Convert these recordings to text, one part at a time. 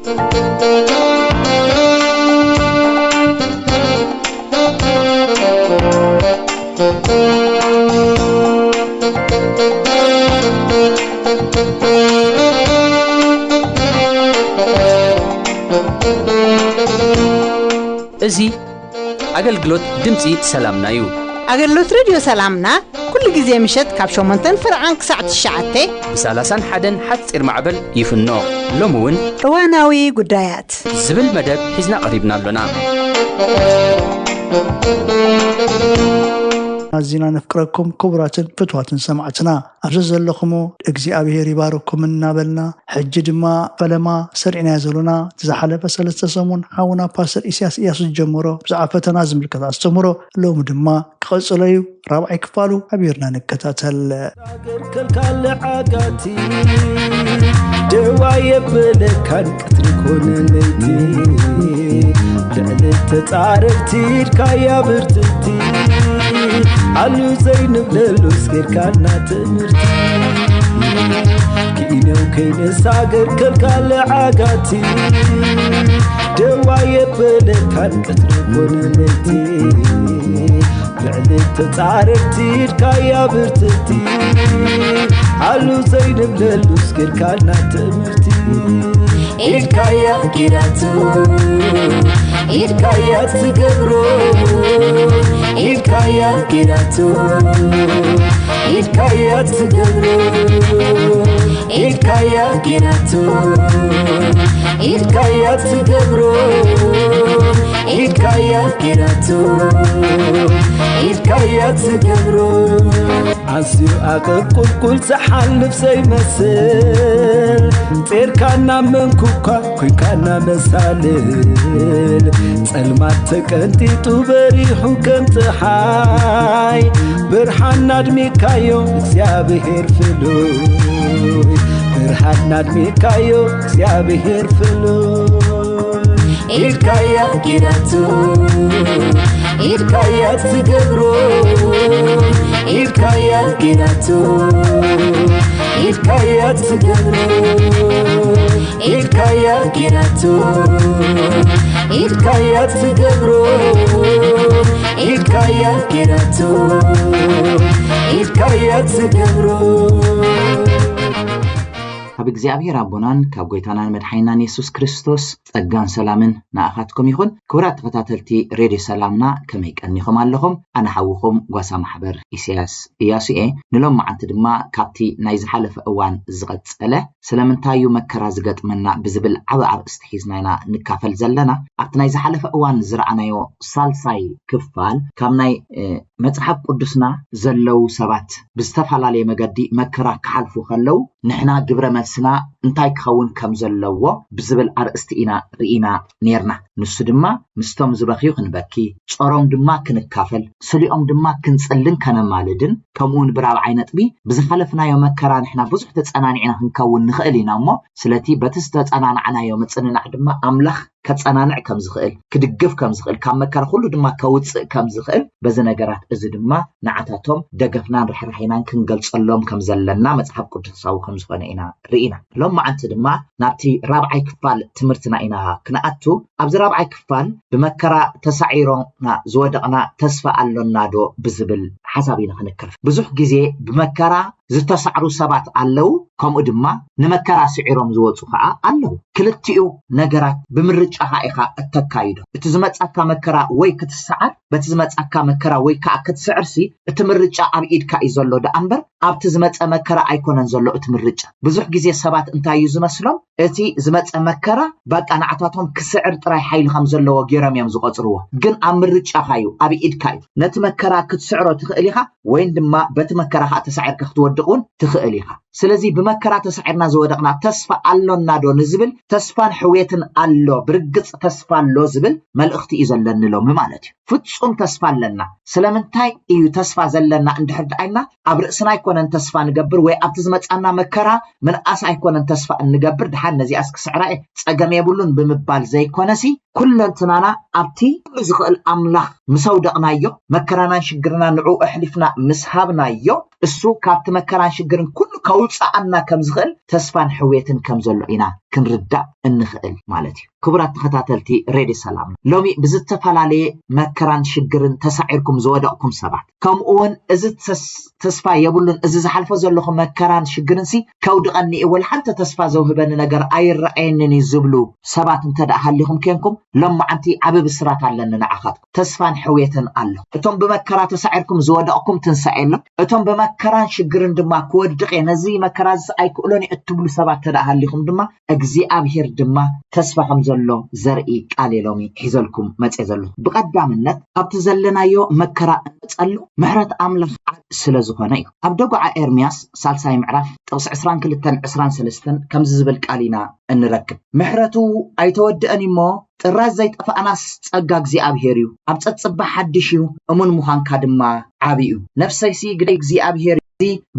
ازي አገልግሎት ድምጺ ሰላምና እዩ አገልግሎት ሬዲዮ ሰላምና ኩሉ ጊዜ ምሽት ካብ 8 ፍርዓን ክሳዕ 9 ብ31 ሓፂር ማዕበል ይፍኖ ሎሙውን እዋናዊ ጉዳያት ዝብል መደብ ሒዝና ቀሪብና ኣለና አዚና ነፍቅረኩም ክቡራትን ፍትዋትን ሰማዕትና አብዘ ዘለኹም እግዚአብሔር ይባርኩም እናበልና ሕጂ ድማ ፈለማ ሰርዒና ያዘሉና ዝሓለፈ ሰለስተ ሰሙን ሓውና ፓስተር ኢሳያስ ጀምሮ ብዛዕባ ፈተና ዝምልከት አስተምሮ ሎም ድማ ክቀጽለዩ ራብዓይ ክፋሉ አብየርና ንከታተል ከልካለ ዓጋቲ ደዋየ ብለካን ቀትሪኮነለይቲ ለዕለት ተጻረርቲ ካያ ብርትቲ አሉ ዘይንብ ለሉስ ከርካና ትምህርቲ كينو كين ساغر كلكال عاغاتي دواي بلكان قتركون لتي لعلت تعرفتي كايا برتتي علو زينب للوس كركالنا تمرتي إلكايا كيراتو إلكايا تقبرو إلكايا كيراتو إلكايا تقبرو إلكايا كيراتو إلكايا تقبرو إلكايا كيراتو إلكايا تقبرو عسير أقب كل سحلف زي مسل تير كان من كوكا كوي كان مسالل سلماتك انت تبريحو كنت حاي برحان نادمي كايو اكسيابهير فلوي برحان نادمي كايو اكسيابهير فلوي إلكايا كيراتو إلكايا تقبرو إلكايا كيراتو إلكايا تقبرو إلكايا كيراتو إلكايا تقبرو إلكايا كيراتو إلكايا تقبرو ካብ እግዚአብሔር አቦናን ካብ ጎይታናን መድኃኒናን ኢየሱስ ክርስቶስ ጸጋን ሰላምን ንኣኻትኩም ይኹን ክቡራት ተኸታተልቲ ሬድዮ ሰላምና ከመይ ቀኒኹም ኣለኹም ኣነ ሓዊኹም ጓሳ ማሕበር ኢሳያስ ኢያሱኤ ንሎም መዓልቲ ድማ ካብቲ ናይ ዝሓለፈ እዋን ዝቐጸለ ስለምንታዩ መከራ ዝገጥመና ብዝብል ዓብ ኣርእስቲ ሒዝናይና ንካፈል ዘለና ኣብቲ ናይ ዝሓለፈ እዋን ዝረኣናዮ ሳልሳይ ክፋል ካብ ናይ መጽሓፍ ቅዱስና ዘለው ሰባት ብዝተፈላለየ መገዲ መከራ ክሓልፉ ከለው ንሕና ግብረ መልስና እንታይ ክኸውን ከም ዘለዎ ብዝብል ኣርእስቲ ኢና ርኢና ነርና ንሱ ድማ ምስቶም ዝበኺዩ ክንበኪ ጾሮም ድማ ክንካፈል ስሊኦም ድማ ክንጽልን ከነማልድን ከምኡን ብራብዓይ ነጥቢ ብዝሓለፍናዮ መከራ ንሕና ብዙሕ ተጸናኒዕና ክንከውን ንኽእል ኢና እሞ ስለቲ በቲ ዝተጸናንዓናዮ ምጽንናዕ ድማ ኣምላኽ ከጸናንዕ ከም ዝኽእል ክድግፍ ከም ዝኽእል ካብ መከራ ሁሉ ድማ ከውፅእ ከም ዝኽእል በዚ ነገራት እዚ ድማ ንዓታቶም ደገፍናን ርሕራሒናን ክንገልጸሎም ከም ዘለና መጽሓፍ ቅዱሳዊ ከም ዝኾነ ኢና ርኢና ሎም መዓልቲ ድማ ናብቲ ራብዓይ ክፋል ትምህርትና ኢና ክንኣቱ ኣብዚ ራብዓይ ክፋል ብመከራ ተሳዒሮና ዝወደቕና ተስፋ ኣሎና ዶ ብዝብል ሓሳብ ኢና ክንከፍ ብዙሕ ግዜ ብመከራ ዝተሳዕሩ ሰባት ኣለው ከምኡ ድማ ንመከራ ስዒሮም ዝወፁ ከዓ ኣለው ክልቲኡ ነገራት ብምርጫኻ ኢኻ እተካይዶ እቲ ዝመጻካ መከራ ወይ ክትሰዓር በቲ ዝመጻካ መከራ ወይ ከዓ ክትስዕርሲ እቲ ምርጫ ኣብ ኢድካ እዩ ዘሎ ደኣምበር ኣብቲ ዝመጸ መከራ ኣይኮነን ዘሎ እቲ ምርጫ ብዙሕ ግዜ ሰባት እንታይ እዩ ዝመስሎም እቲ ዝመጸ መከራ በቃ ንዓታቶም ክስዕር ጥራይ ሓይሊ ከም ዘለዎ ገይሮም እዮም ዝቆጽርዎ ግን ኣብ ምርጫኻ እዩ ኣብ ኢድካ እዩ ነቲ መከራ ክትስዕሮ ትኽእል ኢኻ ወይ ድማ በቲ መከራ ተሳዒርካ ክትወድቁን ትኽእል ኢኻ ስለዚ ብመከራ ተሳዒርና ዝወደቕና ተስፋ ኣሎና ዶ ንዝብል ተስፋን ሕውየትን ኣሎ ብርግጽ ተስፋ ኣሎ ዝብል መልእኽቲ እዩ ዘለንሎም ማለት እዩ ፍጹም ተስፋ ኣለና ስለምንታይ እዩ ተስፋ ዘለና እንድሕር ደኣይና ኣብ ርእስና ኣይኮነን ተስፋ ንገብር ወይ ኣብቲ ዝመጻና መከራ ምንኣስ ኣይኮነን ተስፋ እንገብር ድሓን ነዚኣስ ክስዕራኤ ጸገም የብሉን ብምባል ዘይኮነሲ ኩለንትናና ኣብቲ ኩሉ ዝኽእል ኣምላኽ ምሰውደቕናዮ መከራናን ሽግርና ንዑ ኣሕሊፍና ምስሃብናዮ እሱ ካብቲ መከራን ሽግርን ኩሉ ከውፅኣና ከም ዝኽእል ተስፋን ሕውየትን ከም ዘሎ ኢና ክንርዳእ እንኽእል ማለት እዩ ክቡራት ተኸታተልቲ ሬድዮ ሰላም ሎሚ ብዝተፈላለየ መከራን ሽግርን ተሳዒርኩም ዝወደቕኩም ሰባት ከምኡውን እዚ ተስፋ የብሉን እዚ ዝሓልፎ ዘለኹም መከራን ሽግርን ሲ ከውድቐኒ ወላ ሓንቲ ተስፋ ዘውህበኒ ነገር ኣይረኣየንን ዝብሉ ሰባት እንተደኣ ሃሊኹም ኮንኩም ሎማዓንቲ ዓብ ብስራት ኣለኒ ንዓኻትኩም ተስፋን ሕውየትን ኣሎ እቶም ብመከራ ተሳዒርኩም ዝወደቕኩም ትንሳኤሎም እቶም ብመከራን ሽግርን ድማ ክወድቕ ነዚ መከራ ኣይክእሎን እትብሉ ሰባት ተደኣ ሃሊኹም ድማ እግዚአብሔር ድማ ተስፋ ከም ዘሎ ዘርኢ ቃል ሎሚ ሒዘልኩም መጽእ ዘሎ ብቀዳምነት ኣብቲ ዘለናዮ መከራ እንጸሉ ምሕረት ኣምላኽ ስለ ዝኾነ እዩ ኣብ ደጉዓ ኤርምያስ ሳልሳይ ምዕራፍ ጥቕሲ 22-23 ከምዚ ዝብል ቃል ኢና እንረክብ ምሕረቱ ኣይተወድአን እሞ ጥራዝ ዘይጠፋኣናስ ጸጋ እግዚአብሔር እዩ ኣብ ጸጽባ ሓድሽ እዩ እሙን ምዃንካ ድማ ዓቢ እዩ ነፍሰይሲ ግደ እግዚአብሔር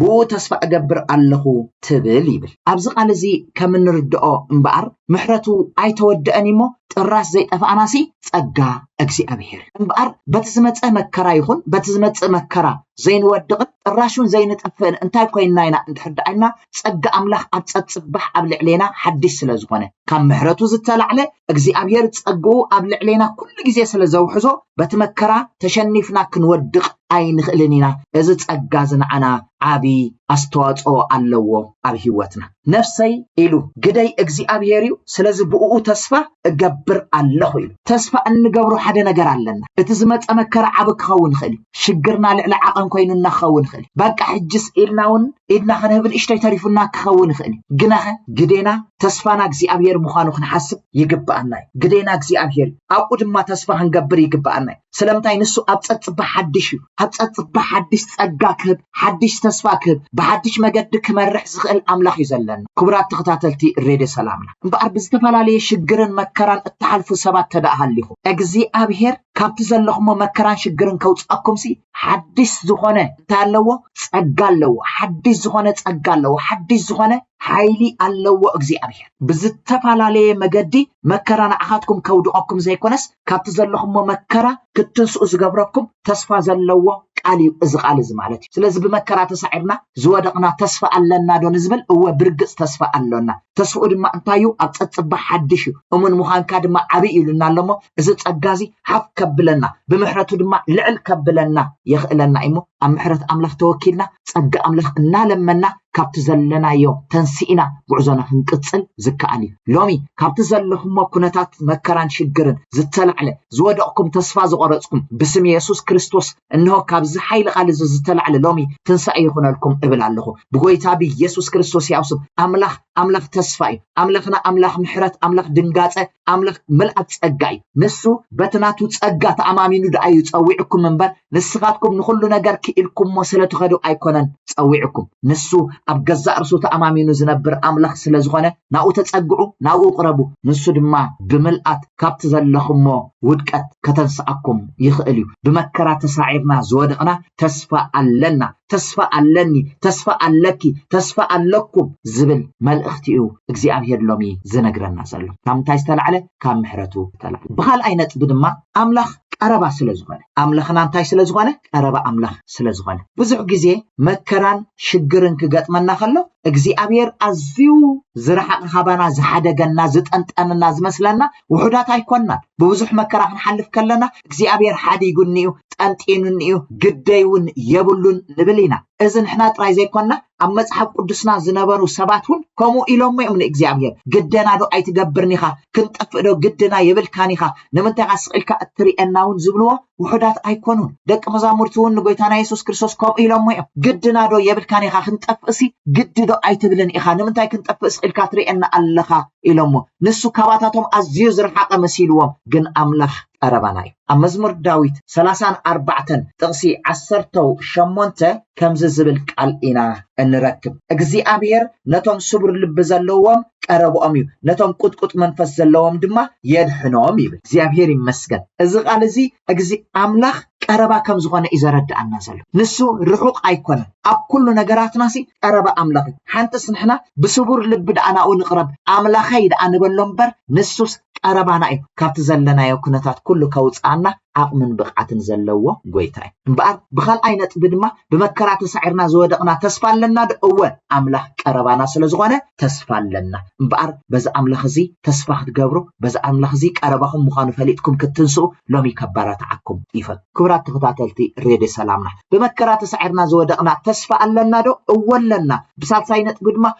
ብኡ ተስፋ እገብር ኣለኹ ትብል ይብል ኣብዚ ቃል እዚ ከም እንርድኦ እምበኣር ምሕረቱ ኣይተወድአን እሞ ጥራስ ዘይጠፋኣናሲ ጸጋ እግዚአብሔር እምበኣር በቲ ዝመፀ መከራ ይኹን በቲ ዝመፀ መከራ ዘይንወድቕን ጥራሹን ዘይንጠፍእን እንታይ ኮይና ኢና እንድሕዳኣና ጸጋ ኣምላኽ ኣብ ጸጽባሕ ኣብ ልዕሌና ሓድሽ ስለ ዝኾነ ካብ ምሕረቱ ዝተላዕለ እግዚአብሔር ጸግኡ ኣብ ልዕሌና ኩሉ ግዜ ስለ ዘውሕዞ በቲ መከራ ተሸኒፍና ክንወድቕ ኣይንኽእልን ኢና እዚ ጸጋ ዝንዓና ዓቢ ኣስተዋጽኦ ኣለዎ ኣብ ህይወትና ነፍሰይ ኢሉ ግደይ እግዚአብሔር እዩ ስለዚ ብኡ ተስፋ እገብር ኣለኹ ኢሉ ተስፋ እንገብሮ ሓደ ነገር ኣለና እቲ ዝመፀ መከራ ዓብ ክኸውን ይኽእል ሽግርና ልዕሊ ዓቐን ኮይኑ እናኸውን ይኽእል በቃ ሕጅስ ኢልናውን ኢድና ክንህብን እሽተይ ተሪፉና ክኸውን ይኽእል ግናኸ ግዴና ተስፋና እግዚአብሔር ምዃኑ ክንሓስብ ይግባአና ግዴና እግዚአብሔር ኣብኡ ድማ ተስፋ ክንገብር ይግባአና ስለምንታይ ንሱ ኣብ ጸጽባ ሓድሽ እዩ ኣብ ጸጽባ ሓድሽ ጸጋ ክህብ ሓድሽ ተስፋ ክህብ ብሓድሽ መገዲ ክመርሕ ዝኽእል ኣምላኽ እዩ ዘለና ክቡራት ተኸታተልቲ ሬድዮ ሰላምና እምበኣር ብዝተፈላለየ ሽግርን መከራን እትሓልፉ ሰባት ተደኣ ሃሊኹም እግዚአብሔር ካብቲ ዘለኹሞ መከራን ሽግርን ከውፅአኩም ሲ ሓድሽ ዝኾነ እንታይ ኣለዎ ጸጋ ኣለዎ ሓድሽ ዝኾነ ጸጋ ኣለዎ ሓድሽ ዝኾነ ሓይሊ ኣለዎ እግዚአብሔር ብዝተፈላለየ መገዲ መከራ ንዓኻትኩም ከውድቐኩም ዘይኮነስ ካብቲ ዘለኹሞ መከራ ክትንስኡ ዝገብረኩም ተስፋ ዘለዎ ቃል እዩ እዚ ቃል እዚ ማለት እዩ ስለዚ ብመከራ ተሳዒርና ዝወደቕና ተስፋ ኣለና ዶ ንዝብል እወ ብርግጽ ተስፋ ኣለና ተስፋኡ ድማ እንታይ እዩ ኣብ ጸጽባ ሓድሽ እዩ እሙን ምዃንካ ድማ ዓቢ ኢሉና ኣለሞ እዚ ጸጋዚ ሓፍ ከብለና ብምሕረቱ ድማ ልዕል ከብለና ይኽእለና እሞ ኣብ ምሕረት ኣምላኽ ተወኪልና ጸጋ ኣምላኽ እናለመና ካብቲ ዘለናዮ ተንሲኢና ጉዕዞና ክንቅጽል ዝከኣል እዩ ሎሚ ካብቲ ዘለኹሞ ኩነታት መከራን ሽግርን ዝተላዕለ ዝወደቕኩም ተስፋ ዝቆረጽኩም ብስም ኢየሱስ ክርስቶስ እንሆ ካብዚ ሓይሊ ቃል ዝተላዕለ ሎሚ ትንሳኤ ይኹነልኩም እብል ኣለኹ ብጎይታ ብኢየሱስ ክርስቶስ ያውስም ኣምላኽ ተስፋ እዩ ኣምላኽና ኣምላኽ ምሕረት ኣምላኽ ድንጋጸ ኣምላኽ መልአት ጸጋ እዩ ንሱ በትናቱ ጸጋ ተኣማሚኑ ደኣዩ ጸዊዕኩም እምበር ንስኻትኩም ንኹሉ ነገር ክኢልኩምሞ ስለትኸዱ ኣይኮነን ጸዊዕኩም ንሱ ኣብ ገዛእ ርሱ ተኣማሚኑ ዝነብር ኣምላኽ ስለ ዝኾነ ናኡ ተጸግዑ ናኡ ቅረቡ ንሱ ድማ ብምልአት ካብቲ ዘለኹሞ ውድቀት ከተንስኣኩም ይኽእል እዩ ብመከራ ተሳዒርና ዝወደቕና ተስፋ ኣለና ተስፋ ኣለኒ ተስፋ ኣለኪ ተስፋ ኣለኩም ዝብል መልእኽቲ እዩ እግዚአብሔር ሎሚ ዝነግረና ዘሎ ካብ እንታይ ዝተላዕለ ካብ ምሕረቱ ተላዕለ ብኻልኣይ ነጥቢ ድማ ኣምላኽ ቀረባ ስለ ዝኾነ ኣምላኽና እንታይ ስለ ዝኾነ ቀረባ ኣምላኽ ስለ ዝኾነ ብዙሕ ግዜ መከራን ሽግርን ክገጥመና ከሎ እግዚአብሔር ኣዝዩ ዝረሓቕ ሃባና ዝሓደገና ዝጠንጠንና ዝመስለና ውሑዳት ኣይኮንናን ብብዙሕ መከራ ክንሓልፍ ከለና እግዚአብሔር ሓዲጉኒ እዩ ጠንጢኑኒ እዩ ግደይውን የብሉን ንብል ኢና እዚ ንሕና ጥራይ ዘይኮንና ኣብ መጽሓፍ ቅዱስና ዝነበሩ ሰባት ሁን ከምኡ ኢሎም እዮም ንእግዚአብሔር ግደና ዶ ኣይትገብርኒ ኢኻ ክንጠፍእ ዶ ግድና የብልካኒ ኢኻ ንምንታይ ስቕልካ እትሪአና እውን ዝብልዎ ውሑዳት ኣይኮኑን ደቂ መዛሙርቲ እውን ንጎይታና ኢየሱስ ክርስቶስ ከምኡ ኢሎም እዮም ግድና ዶ የብልካኒ ኢኻ ክንጠፍእሲ ግድ ዶ ኣይትብልን ኢኻ ንምንታይ ክንጠፍእ ስቕልካ ትሪአና ኣለኻ ኢሎሞ ንሱ ካባታቶም ኣዝዩ ዝረሓቐ መሲልዎም ግን ኣምላኽ ቀረባና እዩ ኣብ መዝሙር ዳዊት 34 ጥቕሲ 18 ከምዚ ዝብል ቃል ኢና እንረክብ እግዚአብሔር ነቶም ስቡር ልቢ ዘለዎም ቀረብኦም እዩ ነቶም ቁጥቁጥ መንፈስ ዘለዎም ድማ የድሕኖም ይብል እግዚአብሔር ይመስገን እዚ ቃል እዚ ኣምላኽ ቀረባ ከም ዝኾነ ይዘረድኣና ዘሎ ንሱ ርሑቕ ኣይኮነን ኣብ ኩሉ ነገራትናሲ ቀረባ ኣምላኽ ሓንተስ ንሕና ብስቡር ልቢ ደኣናኡ ንቕረብ ኣምላኸይ ደኣ ንበሎ እምበር ንሱስ ቀረባና እዩ ካብቲ ዘለናዮ ኩነታት ኩሉ ከውፅኣና عقمن بقعتن زلوا قويتاي بقى بخال عينت بدما بمكرات سعرنا زودقنا تسفالنا أول أملاح كربانا سلزغانا تسفالنا بقى بز أملاح زي تسفاح تقبرو بز أملاح زي كرباهم مخانو فليتكم كتنسو لومي كبارات عكم إيفا كبرات تغطاتلتي ريدي سلامنا بمكرات سعرنا زودقنا تسفالنا أول لنا بسات ساينت بدما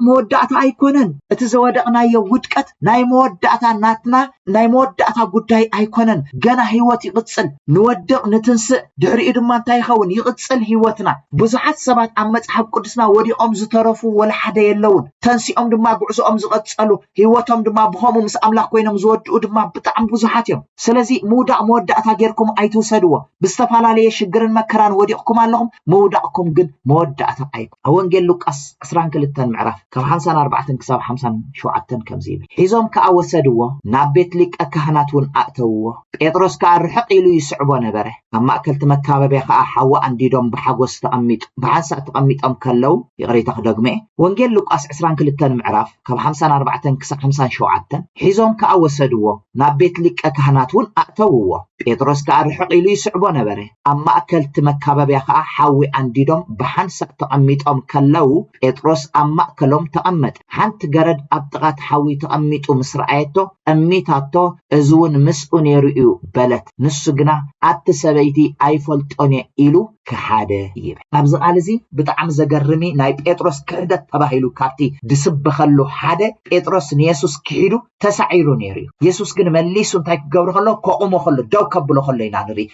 مودعتا أيكونن اتزودقنا يودكت ناي مودعتا ناتنا ناي مودعتا قداي أيكونن جنا هيوتي قتصل نودق نتنسق دعري إدما تايخون يقتصل هيوتنا بزحات سبات عمت حب قدسنا ودي أمز ترفو ولا حدا يلون تنسي أم دما قعسو أمز قتصلو هيوتهم دما بخومو مس أملاق كوينم زودو دما بتعم بزحات يوم سلازي مودعتا غيركم أيتو سدوا بستفالا ليه شجرن مكران وديقكم اللهم مودعكم قد مودعتا أيكم هون قال لوكاس أسران كلتن معرف كم حنسان 4 كساب 5 شوعتن كم زيبل حيزوم كأو سدوا نابت لك أكهناتون أأتوا بيطرس كأرحق إلو يسعبوا نبره أما أكلت مكابة خا حواء عنديدهم بحقوس تأميت بحنسا تأميت أم كلو يغري تخدقمه وانجل لوكاس أسران كلتن معرف كم حنسان 4 كساب 5 شوعتن حيزوم كأو سدوا نابت لك أكهناتون أأتوا بيطرس كأرحق إلو يسعبوا نبره أما أكلت مكابة خا حواء عنديدهم بحنسا تأميت أم كلو بيطرس أما كلهم تأمت حنت جرد أبتغت حوي تأميت ومسرعيته أميتاتو أزون مسؤون يرئيو بلت نسجنا أتسبيتي أيفلتوني إلو كحادة يبه أبز قالزي بتعم زجرمي ناي بيطرس كهدت تباهيلو كارتي دسب خلو حادة بيطرس نيسوس كيدو تسعيرو نيريو يسوس كن مليسو انتاي قبر خلو كومو خلو دو كبلو خلو ينانري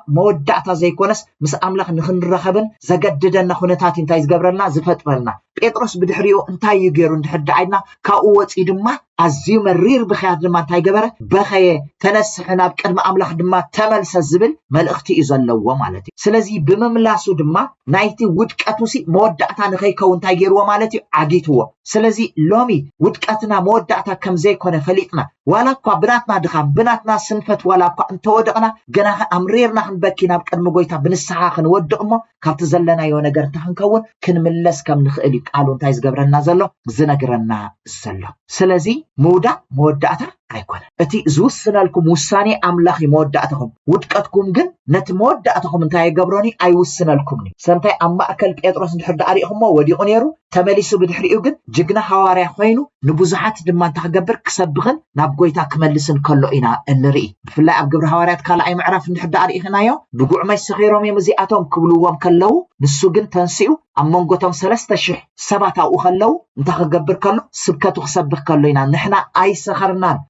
مودع تازي كونس مس أملاخ نخن رخبن زجددن نخونتات انتاي زقبرنا زفتملنا بيطرس بدحريو انتاي يجيرو نتحد عيدنا كاوات إدما أزيو مرير بخيات دما انتاي قبره بخيه تنسحنا بكرم أملاخ دما تملس الزبل مالختي إزالوا مالتي سلازي بمملاسو دما نايتي ودكاتوسي مودعتا نخي كون تايروا مالتي عقيتوا سلازي لومي ودكاتنا مودعتا كم زي كون فليقنا ولا كوا بناتنا دخام بناتنا سنفت ولا كوا انت ودقنا جناها أمريرنا هنبكينا بكرم قويتا بنسحاخ نودقمو كابت زلنا يونا قرتها نكون كن ملس كم نخيلي قالوا انتايز قبرنا زلو زنقرنا زلو سلازي مودعتا أيكون أتي زوسنا لكم وساني أملاخي مودعتهم ودكاتكم جن نت مودعتهم انتاي قبروني أي وسنا لكمني سنتاي أما أكل بيطرس نحد أريهم ودي غنيرو تمليسو بدحريو جن جقنا حواري خوينو نبوزحات دمان تقبر كسبغن نابقويتا كملسن كله إنا النري فلا أبقبر حواريات كالا أي معرف نحد أريخنا يو بقوع ما يسخيرهم يمزيئاتهم كبلوهم كلو نسوقن تنسيو أمون قوتهم 3,000 سبعة أخلو انتاق قبر كله سبكاتو خسبخ كله إنا نحنا أي سخرنا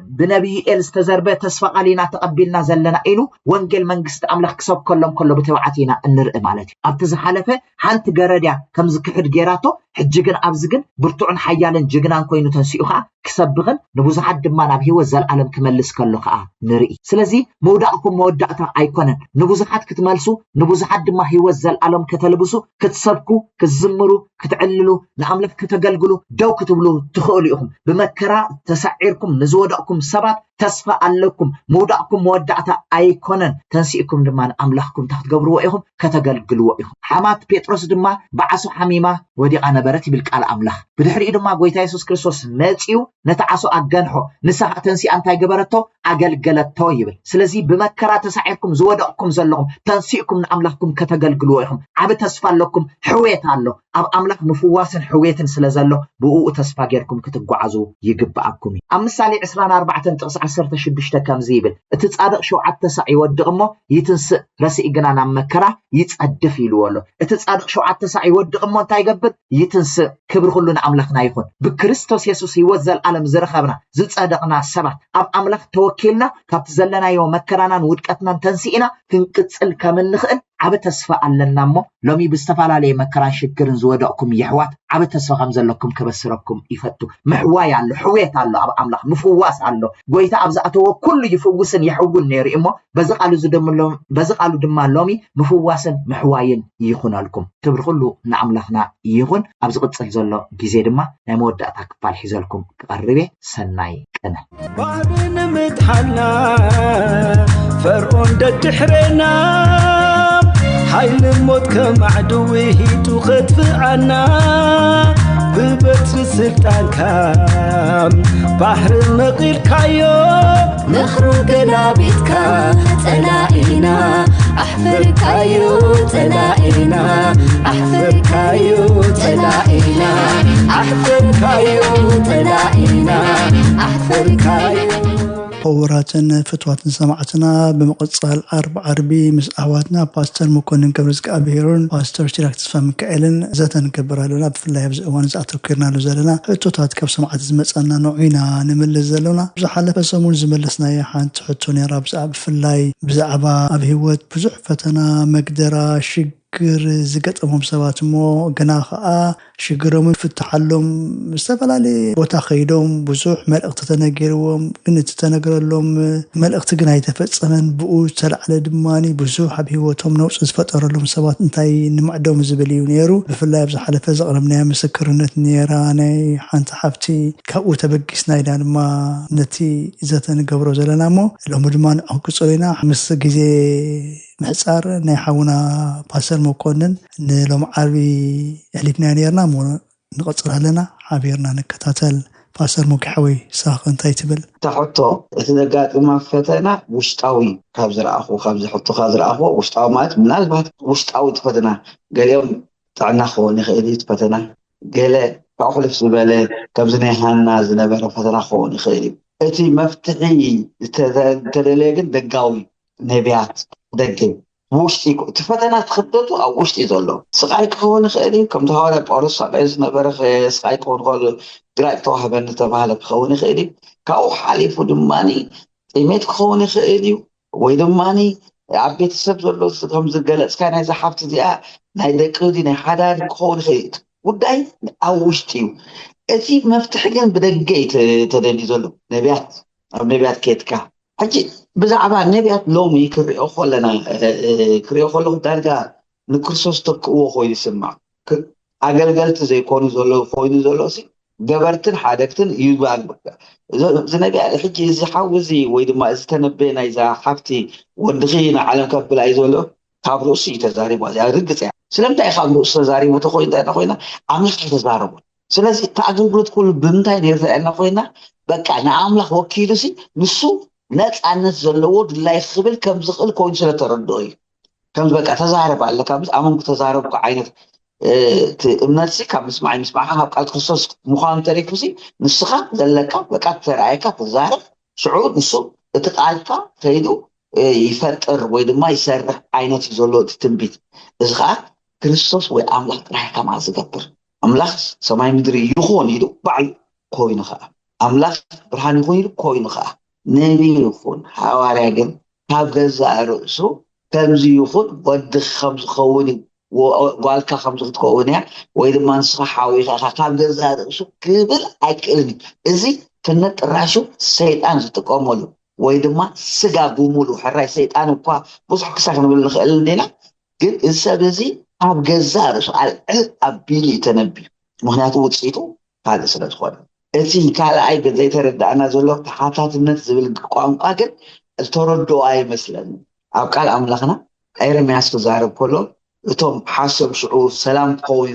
بنبي استزربه تسفق علينا تقبلنا زلنا إلو وانجل منقست أملخ كسب كله بتوعتنا النرق مالتي أبتز حالفه حانت قرديا كم زكحر جيراتو حجقن أبزقن برتوعن حيالن جقنان كوينو تنسيقها كسبغن نبوز حد ما نبهي وزال عالم كملس كله نرئي سلازي مودعكم مودعتا أيكونن نبوز حد كتملسو نبوز حد ما هي وزال عالم كتلبسو كتسبكو كتزمرو كتعللو نعملف كتقلقلو دو كتبلو تخوليهم بمكرا تسعيركم نزودعكم سبات تسفى لكم مودعكم مودعتا أيكونن تنسيئكم دمان أملاحكم تحت قبروا إيهم كتقلقلوا إيهم حمات بيتروس دما بعصو حميمة ودي أنا برتي بالكال أملاح بدحري دما قويتا يسوس كريستوس ماتيو نتعصو أجنحو نسا تنسي أنتاي قبرتو أقلقلتو يبل سلازي بمكرا تسعيركم زودعكم زلهم تنسيئكم أملاحكم كتقلقلوا إيهم عب تسفى لكم حويت الله أب أملاح مفواسن حويت سلازلو بقوء تسفى غيركم كتقعزو يقبعكم أمسالي 4 10 شدشتا كم زيبل اتتصادق شو عتا ساعي ودقمو يتنس رسي إقنانا مكرا يتصدف يلوالو اتتصادق شو عتا ساعي ودقمو انتا يقبل يتنس كبر خلونا أملاخنا يخون بكريستوس يسوس يوزل ألم زرخبنا زتصادقنا السبت أب أملاخ توكلنا كابتزلنا يوم مكرانا ودكتنا تنسينا كنكتسل كامل نخل عبت تسفى لنا مو لومي بستفعل عليه مكران شكرن زودكم يحوات عبت تسفى خمزة لكم كبسركم يفتو محواي عنه حويت عنه أملاخ مفواس عنه قويتا أبزعته كل يفوسن يحول نيري إمو بزق دمان لومي مفواسن محواين يخون لكم تبرخلو نعملخنا يخون أبزق تسهزلو جيزي دما نمود دأتاك فالحزلكم كقربه سناي كنا بعبن متحنا فرعون دتحرنا حيل الموت كمعدوه تخطف عنا ببتر سلطانك بحر نقيل كايو نخرو قلابيتك تلائنا أحفر كايو تلائنا أحفر كايو تلائنا أحفر كايو تلائنا أحفر كايو خبراتنا فتواتنا سمعتنا بمقصال عربي مسأواتنا باستر مكونن كبرزق أبيرون باستر شراك تسفى مكائلن زاتن كبرا لنا بفالله يبزق وانز أتوكرنا لزالنا فتوات كب سمعت زمتنا نوعينا نمل زالنا بزحالة فسمون زملسنا يحان تحطوني رابزق بفالله بزعبا أبهوت بزح فتنا مقدرة شكر زقطهم سوات مو قناخا شكرهم فتحلهم مستفلالي وتاخيدهم بزوح ملقت تنقرهم كنت تنقر لهم ملقت قناي تفتصمن بقو سلع على دماني بزوح بهوتهم نوص فتر لهم سوات انتاي نمعدهم زبليو نيرو بفلا يبزح على فزقرمنا مسكرنت نيراني حانت حفتي كاو تبقسنا إلى ما نتي إذا تنقبرو زلنامو لهم دمان أوكو صلينا حمس جزي محصار نحاونا باسر مكونن نلوم عربي أهلكنا نيرنا مو نقصر لنا عبيرنا نكتاتل باسر مكحوي ساق انتي تبل تحطو اتنقات ما فتنا وشتاوي خابز رأخو خابز حطو خابز رأخو وشتاو مات مناسبات وشتاوي تفتنا قال يوم تعنا خو نخيلي تفتنا قال فأخو لفس بالي كابزني حانا زنبرا فتنا خو نخيلي اتي مفتحي تدليقن دقاوي نبيات دقل وشتي تفتنا تخططو أو وشتي زولو سقايك هو نخيلي كم تهارب أرس عبايز نبرخ سقايك هو نقول قرأت توحبا نتبالك هو نخيلي كاو حاليفو دماني إيميت هو نخيلي ويدماني عبيت السبت زولو كم زقلت كان إذا حفت ديا ناي دقودي ناي حدار هو نخيلي وداي أو وشتيو اتي مفتحقن بدقي تدلي زولو نبيات أو نبيات كيتكا حجي بزعبا نبيات لومي كريو خلنا كريو خلو دارجا نكرسوس تقوه خوي يسمع أقل زي كوني زولو خوي زولو سي جبرتن حادكتن يبغى بقى زنبي حجي إذا حاوزي وإذا ما استنبينا إذا حفتي ودخينا على كبل عايزولو خابرو سي تزاري بازي أرجع سلام تاي خابرو تزاري متخوين تاي نخوينا عمل تزارو سلازي تعجب بلد كل بنتاي نيرت أنا خوينا بقى أنا عامله وكيل سي نسو ناس عن الزلود لا يخبل كم زقل كون سنة تردوي كم بقى تزارب على كم أمام تزارب كعينة الناس كم مسمعها قالت خصوص مخان تاريخ سي نسخة دلكا بقى ترايك تزارب شعور نسو تقالك تيدو يفتر ويد ما يسرح عينة زلود تنبيت إزغا كريستوس وأملاك راح كم عزقبر أملاك سماي مدري يخون يدو بعد كوين خا أملاك برهان يخون يدو كوين خا نبي يخون حواري جن هبجز رأسه تمزي يخون ود خمس خوني وقالك خمس خوني وإذا ما نصح حاوي هبجز رأسه كبل أكلني إزاي كنت راشو سيدان ستقوملو وإذا ما سجابو ملو حراي سيدان وقا بصح كسرنا بالخيلنا قل السبزي هبجز رأسه على أبيلي تنبي مهناتو وتصيتو هذا سنة خوان اتي كالا اي قد زي ترد انا زولو تحاتات النت زبل قوانقا قد التردو اي مثلا او قال املاخنا ايرمياس تزارب كله اتوم حاسب شعور سلام قوي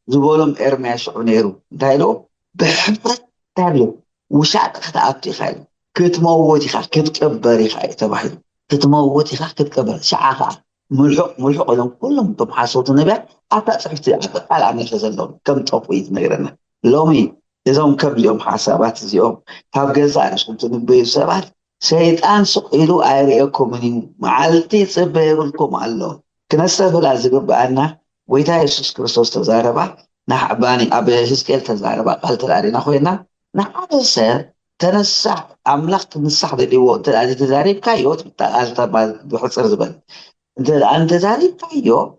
زبولهم ايرمياس شعور نيرو دايلو بحبت تابلو وشاك خطأبتي خايل كتموتي خايل كتكبري خايل تباحيل كتموتي خايل كتكبر شعاخا ملحق لهم كلهم تم حاسوت النبي اعطى صحفتي قال عمل تزلون كم تفويت نيرنا لومي إذا كم يوم حسابات اليوم هبجزا كنت نبي سبات سيدان سقيلو أيريكم مني معلتي سبيلكم الله كنسة بلا زجب أنا ويدا يسوع كريستوس تزاربا نحباني أبي هسكيل تزاربا قالت لارينا خوينا نحن سر تنسح أملاك تنسح اللي هو تلاتة تزارب كايوت بتاعت بحصر زبل أنت تزارب كايو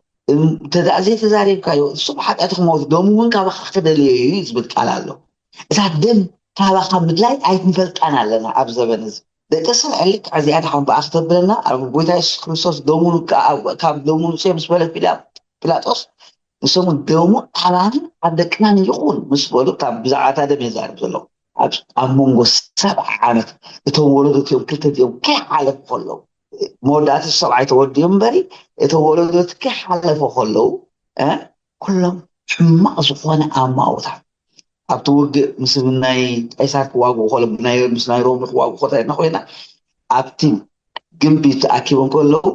تدعزي تزارب كايو الصبح أتخم موت دوم وين كابخ كده اللي يثبت على له إذا دم كابخ مدلاي عيد نفلت أنا لنا أبزا بنز بتصل عليك عزيز حن بأخذ بلنا بويدا كريستوس دومون كاب دومون سيمس ولا بلا تص نسمو دومون على عندك نان يقول مش بقولك كاب بزعات هذا ميزان بزلو أمونغو 7 عامات يتولدوا يوم كلتا يوم كحالة كله مودات السبعة يتولدوا يوم بري يتولدوا كحالة كله كلهم ሕማቕ ዝኾነ ኣማውታ ኣብቲ ውግእ ምስ ናይ ቀይሳር ክዋግኡ ከሎ ምስ ናይ ሮም ክዋግኡ ከለና ኮይና ኣብቲ ግንቢ ተኣኪቦም ከለዉ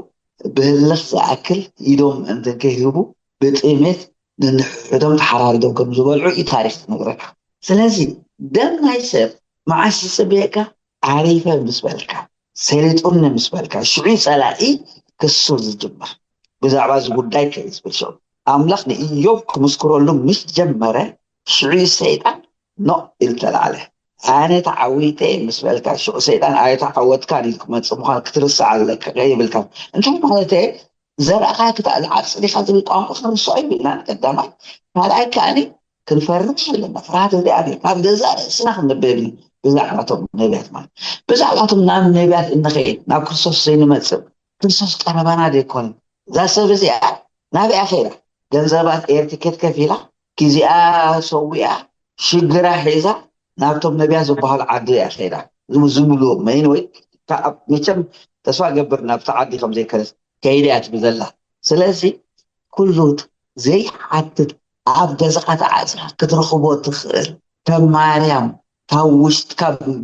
ብህልኽ ዝኣክል ኢዶም እንትን ከይህቡ ብጥሜት ንንሕዶም ተሓራሪዶም ከም ዝበልዑ እዩ ታሪክ ትነግረካ። ስለዚ ደም ናይ ሰብ መዓስ ዝፅበየካ ዓሪፈ ምስ በልካ ሰሊጡን ምስ በልካ ሽዑ ፀላኢ ክሱ ዝጅመር ብዛዕባ እዚ ጉዳይ ከይዝብል ሸው ኣምላኽ ንኢዮብ ክምስክረሉ ምስ ጀመረ ሽዑ ሰይጣን ኖ ኢልተላዕለ ኣነ ተዓዊተ ምስ በልካ ሽዑ ሰይጣን ኣየ ተዓወትካ ኢል ክመፅእ ምዃኑ ክትርስዕ ኣለካ ከይብልካ እንታይ ማለት ዘርእኻ ክትዓፅድ ኢኻ ዝብል ቋንቋ ክንርስዖ ይብልና ቀዳማይ ካልኣይ ከዓኒ ክንፈርሕ ኣለና ፍርሃት እግዚኣብሔር ካብ ገዛ ርእስና ክንበብኒ ብዛዕባቶም ነቢያት ማለት ብዛዕባቶም ናብ ነቢያት እንኸይድ ናብ ክርስቶስ ዘይንመፅእ ክርስቶስ ቀረባና ዘይኮነ እዛ ሰብ እዚኣ ናብኣ ኸይዳ ገንዘባት ኤርቲኬት ከፊላ ጊዜኣ ሰዊኣ ሽግራ ሒዛ ናብቶም ነቢያት ዝበሃሉ ዓዲ እያ ኸይዳ ዝብልዎ መይን ወይ መቸም ተስፋ ገብር ናብቲ ዓዲ ከም ዘይከለስ ከይዳ እያ ትብል ዘላ ስለዚ ኩሉ ዘይሓትት ኣብ ገዛኻ ተዓፅኻ ክትረኽቦ ትኽእል ከም ማርያም ካብ ውሽጥ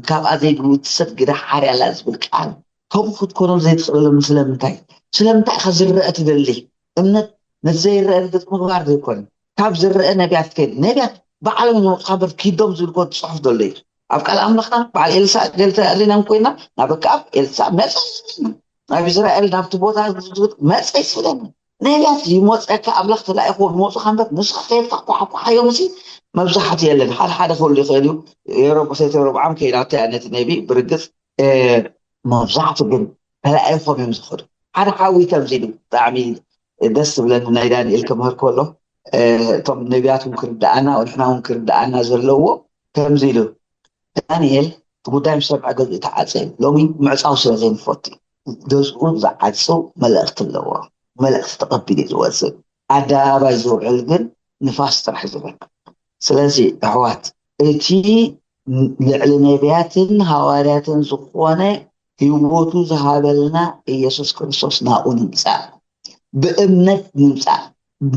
ካብኣ ዘይትሰድ ግዳ ሓርያላ ዝብል ቃል ከምኡ ክትኮኖ ዘይትኽእሎም ስለምንታይ ኢኻ ዝርአ ትደሊ እምነት ነቲ ዘይርአ ገፅ ምግባር ዘይኮነ ካብ ዝርአ ነቢያት ከይድ ነቢያት በዓሎም ዝመፅኻበር ኪዶም ዝብል ኮ ትፅሑፍ ዘሎ እዩ ኣብ ቃል ኣምላኽና በዓል ኤልሳዕ ገለተኣሊናም ኮይና ናብ ኣከኣብ ኤልሳዕ መፀ ናብ እስራኤል ናብቲ ቦታ መፀ ይስብለኒ ነቢያት ይመፀካ ኣምላኽ ተላኢኽዎ ይመፁኻ እምበር ንስኻ ከይድካ ኳሓኳሓዮም እሲ መብዛሕትኡ የለን ሓደ ክህሉ ይኽእል እዩ ሮብዓም ሮብዓም ከይዳታ ነቲ ነቢ ብርግፅ መብዛሕትኡ ግን ተላኢኾም እዮም ዝኸዱ ሓደ ሓዊ ተምዚሉ ብጣዕሚ ደስ ዝብለኒ ናይ ዳንኤል ክምህር ከሎ እቶም ነቢያት እውን ክርዳኣና ወድሕና እውን ክርዳኣና ዘለዎ ከምዚ ኢሉ ዳንኤል ጉዳይ ምስ ሰምዐ ገዝኡ ተዓፀ ሎሚ ምዕፃው ስለ ዘይንፈቱ ገዝኡ ዝዓፅው መልእኽቲ ኣለዎ መልእኽቲ ተቐቢሉ ዝወፅእ ኣደባባይ ዝውዕል ግን ንፋስ ጥራሕ ዝብል ስለዚ ኣሕዋት እቲ ልዕሊ ነቢያትን ሃዋርያትን ዝኾነ ህይወቱ ዝሃበልና ኢየሱስ ክርስቶስ ናኡ ንምፃእ ብእምነት ንምፃእ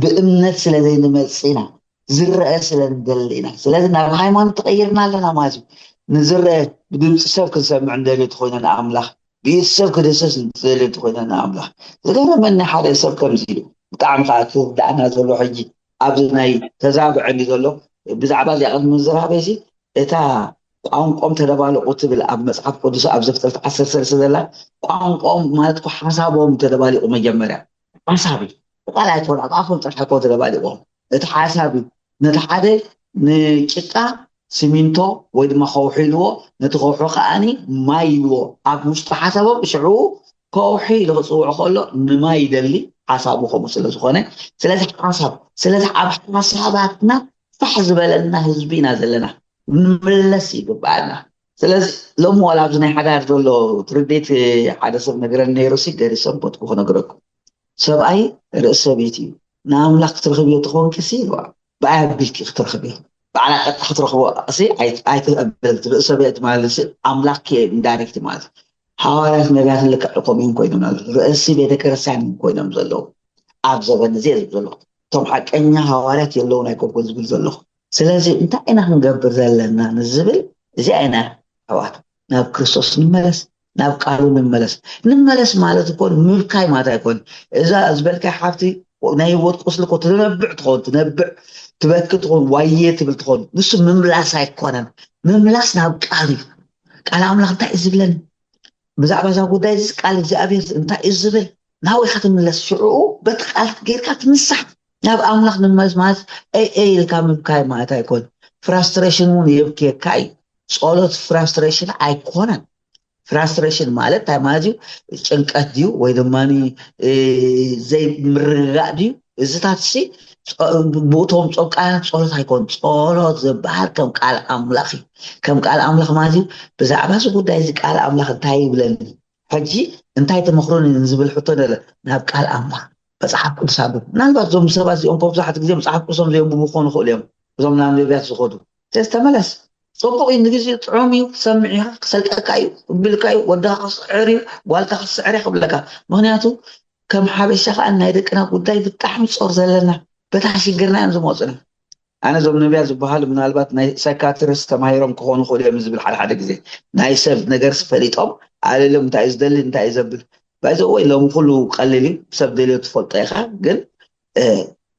ብእምነት ስለ ዘይንመፅና ዝርአ ስለ ንደሊ ኢና ስለዚ ናብ ሃይማኖት ተቐይርና ኣለና ማለት እዩ ንዝርአ ብድምፂ ሰብ ክንሰምዕ እንደልዮ እንተኮይና ንኣምላኽ ብኢድ ሰብ ክድሰስ እንደልዮ እንተኮይና ንኣምላኽ ዝገረመኒ ሓደ ሰብ ከምዚ ኢሉ ብጣዕሚ ከዓ ክርዳእና ዘሎ ሕጂ ኣብዚ ናይ ተዛብዐኒ ዘሎ ብዛዕባ እዚኣ ቅድሚ ምዝራበ እዚ እታ ቋንቋም ተደባለቁ ትብል ኣብ መፅሓፍ ቅዱስ ኣብ ዘፍጥረት 13 ዘላ ቋንቋም ማለት ሓሳቦም ተደባሊቁ መጀመርያ ሓሳብ ቃላይ ተወራ ኣፎም ጥራሕ ኮ ተደባሊቆም እቲ ሓሳብ ነቲ ሓደ ንጭቃ ሲሚንቶ ወይ ድማ ከውሒ ኢልዎ ነቲ ከውሒ ከዓኒ ማይ ኢልዎ ኣብ ውሽጢ ሓሳቦም ሽዑ ከውሒ ዝፅውዖ ከሎ ንማይ ይደሊ ሓሳቡ ከምኡ ስለ ዝኾነ ስለዚ ኣብ ሓሳባትና ፋሕ ዝበለና ህዝቢ ኢና ዘለና ንምለስ ይግባአና ስለዚ ሎሚ ዋላ ኣብዚ ናይ ሓዳር ዘሎ ትርዴት ሓደ ሰብ ነገረኒ ነይሩሲ ገሪ ሰንበት ክነግረኩም ሰብኣይ ርእሰ ቤት እዩ ንኣምላኽ ክትረኽብ እዮ ትኾንክሲ ኢልዋ ብኣይ ኣቢልኪ ክትረኽብ እዮ በዓላ ቀጥታ ክትረኽቦ እሲ ኣይትቐበልቲ ርእሰ ቤት ማለት ኣምላኽ ኢንዳይሬክት ማለት ሃዋርያት ነቢያትን ልክዕኮም እዮም ኮይኖም ርእሲ ቤተክርስትያን ኮይኖም ዘለዉ ኣብ ዘበን እዚ ዝብል ዘለኹ እቶም ሓቀኛ ሃዋርያት የለውን ኣይኮንኩን ዝብል ዘለኹ ስለዚ እንታይ ኢና ክንገብር ዘለና ንዝብል እዚ ኣይና ኣሕዋት ናብ ክርስቶስ ንመለስ ናብ ቃሉ ንመለስ ማለት እኮ ምብካይ ማለት ኣይኮን እዛ ዝበልካይ ሓፍቲ ናይ ህይወት ቁስሊ እኮ ትነብዕ ትኾን ትነብዕ ትበክል ትኾን ዋየ ትብል ትኾን ንሱ ምምላስ ኣይኮነን ምምላስ ናብ ቃል እዩ ቃል ኣምላኽ እንታይ እዩ ዝብለኒ ብዛዕባ እዛ ጉዳይ እዚ ቃል እግዚኣብሔር እንታይ እዩ ዝብል ናብኡ ኢኻ ትምለስ ሽዑኡ በቲ ቃል ጌርካ ትንሳሕ ናብ ኣምላኽ ንመለስ ማለት ኢልካ ምብካይ ማለት ኣይኮን ፍራስትሬሽን እውን የብክየካ እዩ ጸሎት ፍራስትሬሽን ኣይኮነን ፍራስትሬሽን ማለት እንታይ ማለት እዩ ጭንቀት ድዩ ወይ ድማኒ ዘይምርግጋእ ድዩ እዚታት ሲ ብእቶም ቃላት ጸሎት ኣይኮን ጸሎት ዝበሃል ከም ቃል ኣምላኽ እዩ ከም ቃል ኣምላኽ ማለት እዩ ብዛዕባ እዚ ጉዳይ እዚ ቃል ኣምላኽ እንታይ ይብለኒ ሕጂ እንታይ ተመክሮኒ ዝብል ሕቶ ነለ ናብ ቃል ኣምላኽ መፅሓፍ ቅዱስ ኣንብብ ምናልባት እዞም ሰባት እዚኦም መብዛሕትኡ ግዜ መፅሓፍ ቅዱሶም ዘየንብቡ ክኾኑ ይኽእሉ እዮም እዞም ናብ ነቢያት ዝኸዱ ስለዚ ተመለስ ፅቡቅ እዩ ንግዜ ጥዑም እዩ ክሰምዕ ኢኻ ክሰልቀካ እዩ ክብልካ እዩ ወድኻ ክስዕር እዩ ጓልካ ክስዕር እያ ክብለካ ምክንያቱ ከም ሓበሻ ከዓ ናይ ደቅና ጉዳይ ብጣዕሚ ፆር ዘለና በታሽገርና እንዝሞጽና أنا زوم نبي أزبها من البات ناي سكاترس تماهيرهم كهون خودي مزبل حد جزء ناي سف نجرس فريتهم على لهم تعيز دل انت عايز بل بعد هو لو مخلو قللي بسبب دليل تفضيخه قل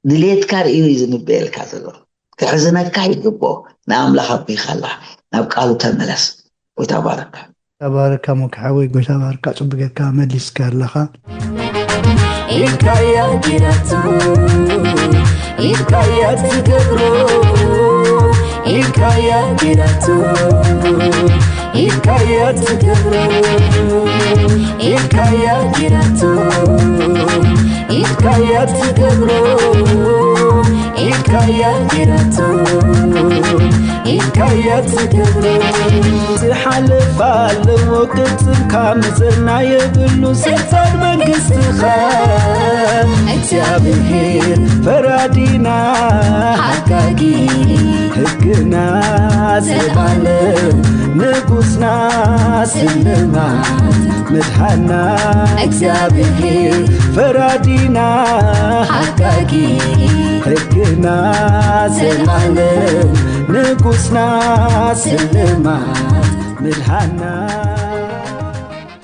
دليل كار إيزن بيل كذا كحزنات كاي جبوا نعم لحبي خلا نبقى تملس وتبارك تبارك مكحوي قوي تبارك صبقك كامل يسكر لها إلكايا جيراتو إلكايا تقبرو إلكايا جيراتو إلكايا تقبرو إلكايا جيراتو إلكايا تقبرو إلكايا جيراتو إلكايا تقبرو تحلف على وقت كامزنا يبلو سلطان منقستخا እግዚአብሔር ፈራዲና حقاقي ሕግና ዘላለም ንጉስና ስልማት ምድሓና እግዚአብሔር ፈራዲና حقاقي ሕግና ዘላለም ንጉስና ስልማት ምድሓና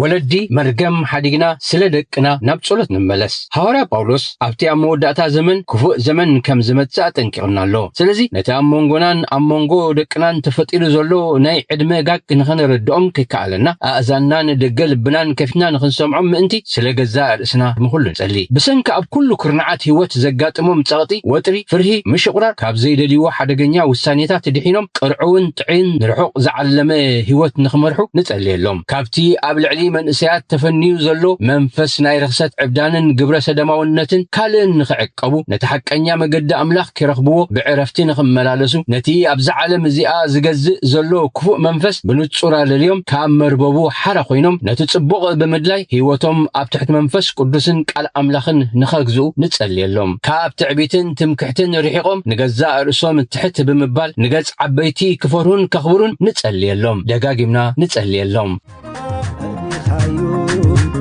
ወለዲ መርገም ሓዲግና ስለ ደቅና ናብ ጸሎት ንመለስ ሐዋርያ ጳውሎስ ኣብቲ ኣብ መወዳእታ ዘመን ክፉእ ዘመን ከም ዝመጽእ ጠንቂቕና ኣሎ ስለዚ ነቲ ኣብ መንጎናን ኣብ መንጎ ደቅናን ተፈጢሩ ዘሎ ናይ ዕድመ ጋግ ንኽንረድኦም ከይከኣለና ኣእዛናን ደገ ልብናን ከፊትና ንኽንሰምዖም ምእንቲ ስለ ገዛእ ርእስና ምኹሉ ንጸሊ ብሰንኪ ኣብ ኩሉ ኩርናዓት ህይወት ዘጋጥሞም ጸቕጢ ወጥሪ ፍርሂ ምሽቁራር ካብ ዘይደልይዎ ሓደገኛ ውሳኔታት ድሒኖም ቅርዑውን ጥዕን ንርሑቕ ዝዓለመ ህይወት ንኽመርሑ ንጸልየሎም ካብቲ ኣብ ልዕሊ መንእሰያት ተፈኒዩ ዘሎ መንፈስ ናይ ርክሰት ዕብዳንን ግብረ ሰደማውነትን ካልእን ንኽዕቀቡ ነቲ ሓቀኛ መገዲ ኣምላኽ ክረኽብዎ ብዕረፍቲ ንኽመላለሱ ነቲ ኣብዛ ዓለም እዚኣ ዝገዝእ ዘሎ ክፉእ መንፈስ ብንጹር ኣለልዮም ካብ መርበቡ ሓራ ኮይኖም ነቲ ጽቡቕ ብምድላይ ህይወቶም ኣብ ትሕቲ መንፈስ ቅዱስን ቃል ኣምላኽን ንኸግዝኡ ንጸልየሎም ካብ ትዕቢትን ትምክሕትን ርሒቖም ንገዛእ ርእሶም ትሕት ብምባል ንገጽ ዓበይቲ ክፈርሁን ከኽብሩን ንጸልየሎም ደጋጊምና ንጸልየሎም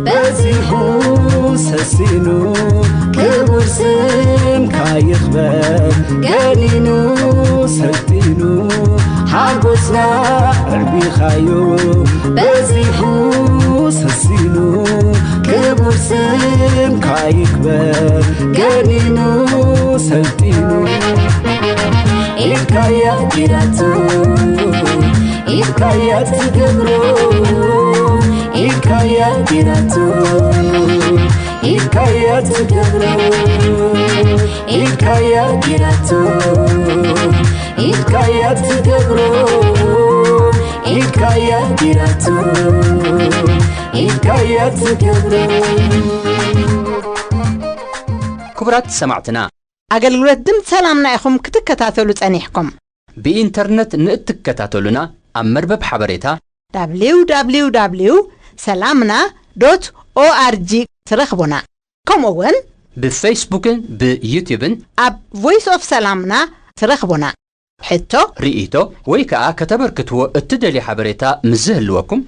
በዚሁ ሰሲኑ ክቡር ስም ካይኽበር ገኒኑ ሰልጢኑ ሓጎስና ዕርቢኻዮ በዚሁ ሰሲኑ ክቡር ስም ካይኽበር ገኒኑ ሰልጢኑ ኢልካያ ጊራቱ ኢልካያ ትገብሮ ኢልካያ ጊራቱ ኢልካያ ትገብሮ ኢልካያ ጊራቱ ኢልካያ ትገብሮ ኢልካያ ጊራቱ ኢልካያ ትገብሮ ክቡራት ሰማዕትና አገልግሎት ድምፅ ሰላምና ኢኹም ክትከታተሉ ጸኒሕኩም ብኢንተርኔት ንእትከታተሉና ኣብ መርበብ ሓበሬታ www.salamna.org ትረኽቡና ከምኡውን ብፌስቡክን ብዩቲዩብን ኣብ ቮይስ ኦፍ ሰላምና ትረኽቡና ሕቶ ርኢቶ ወይ ከዓ ከተበርክትዎ እትደልዩ ሓበሬታ ምዝህልወኩም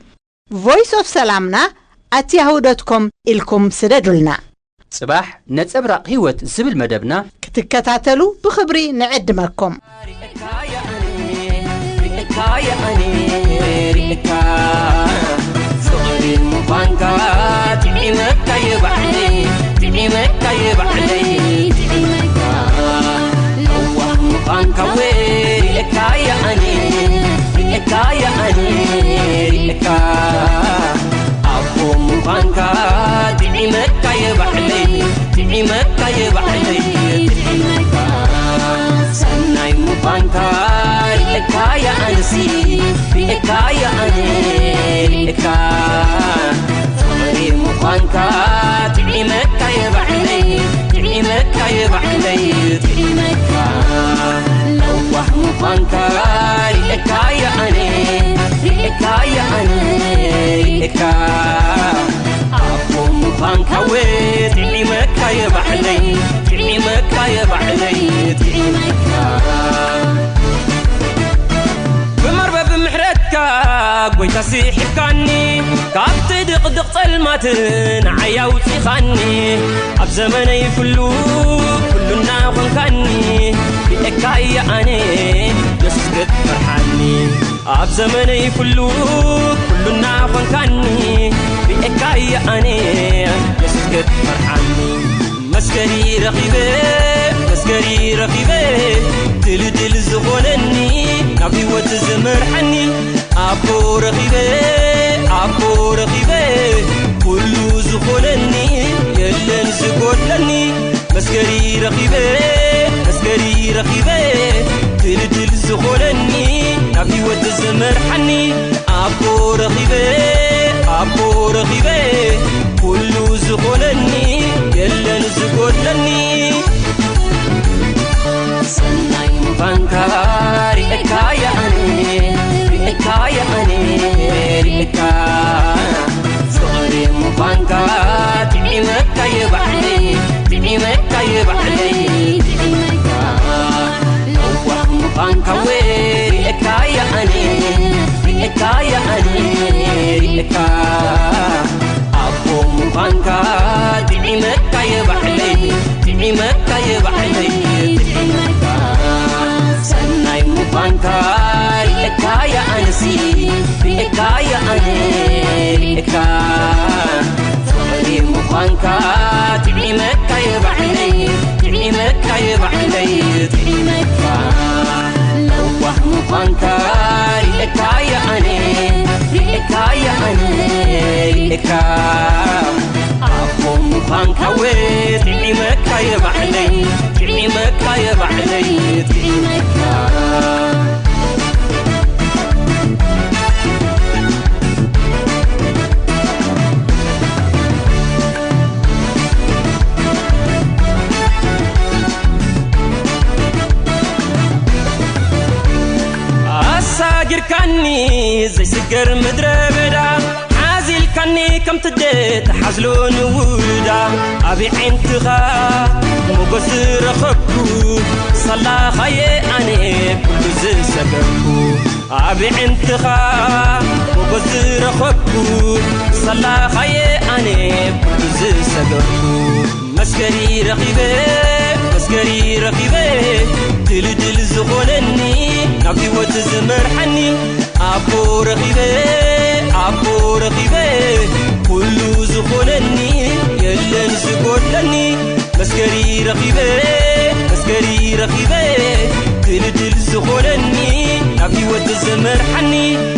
ቮይስ ኦፍ ሰላምና @yahoo.com ኢልኩም ስደዱልና ጽባሕ ነጸብራቕ ህይወት ዝብል መደብና ክትከታተሉ ብኽብሪ ንዕድመኩም ጎይታ ሲሕካኒ ካብቲ ድቕድቕ ጸልማትን ዓያውፂኻኒ ኣብ ዘመነይ ኩሉ كلنا خنكني بإكاي أنا يسكت فرحاني عب زمني كلنا خنكني بإكاي أنا يسكت فرحاني مسكري رقيبة دل زغلني نبي وتزمر حني أبو رقيبة كل زغلني يلن زغلني مسكري رقيبة دل زغلني نبي وتزمر حني أبو رقيبة كل زغلني يلن زغلني سناي مفانكا رئكايا أني رئكا صغري مفانكا تعيمك يبعلي لوح مفانكا ورئكايا أني رئكا أبو مفانكا تعيمك يبعلي سناي مفانكا رئكايا أنسي رئكايا صغري مفانكا تعيمك يبعلي لوح مفانكا رئكايا رئكا أبو مفانكا وتعيمك يبعلي أساجر كاني زي سجر مدربدا عازل كاني كم تديت حزلون ودا أبي عينتها مقصر خبكو صلا خيه أنا كل زي سجركو أبي عينتها مقصر خبكو صلا خيه أنا كل زي سجركو مسكري رقيبة دل زغلني نبي وتزمر حني أبو رقيبة كل زغلني يلن زغلني مسكري رقيبة دل زغلني نبي وتزمر حني